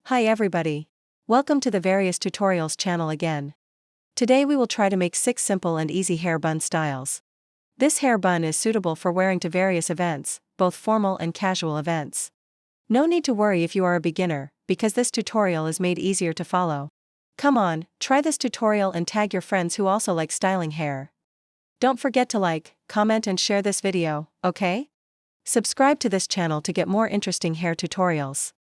Hi everybody. Welcome to the various tutorials channel again. Today we will try to make 6 simple and easy hair bun styles. This hair bun is suitable for wearing to various events, both formal and casual events. No need to worry if you are a beginner, because this tutorial is made easier to follow. Come on, try this tutorial and tag your friends who also like styling hair. Don't forget to like, comment and share this video, okay? Subscribe to this channel to get more interesting hair tutorials.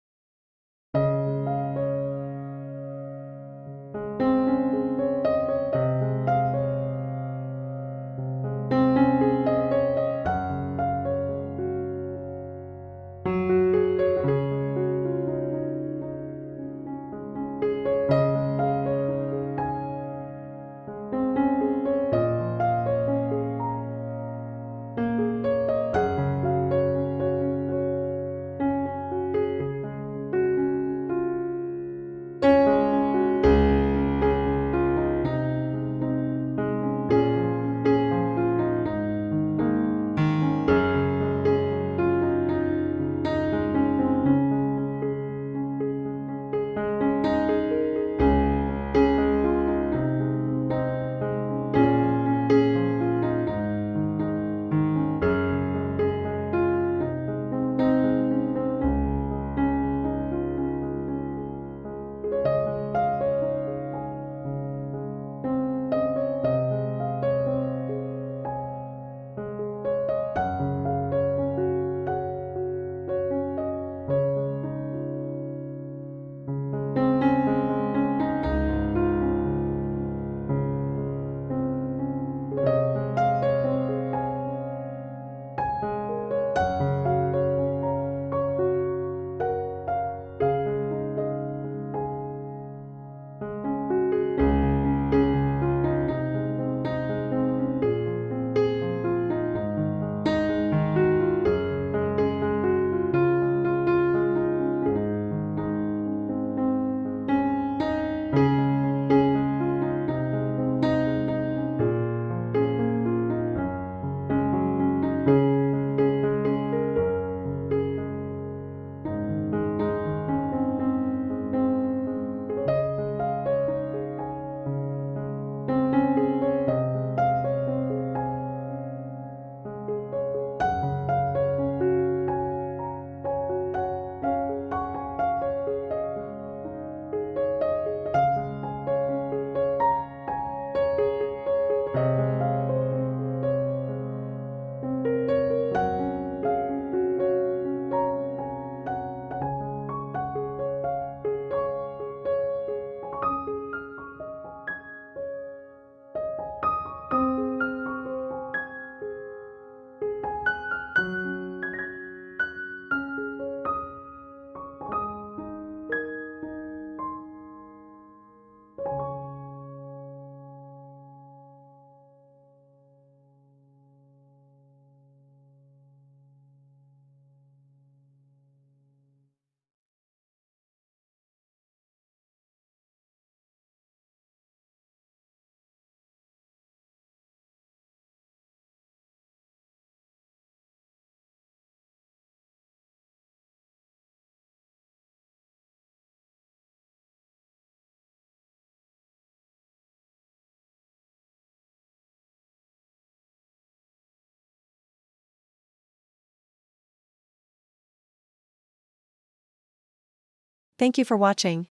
Thank you for watching.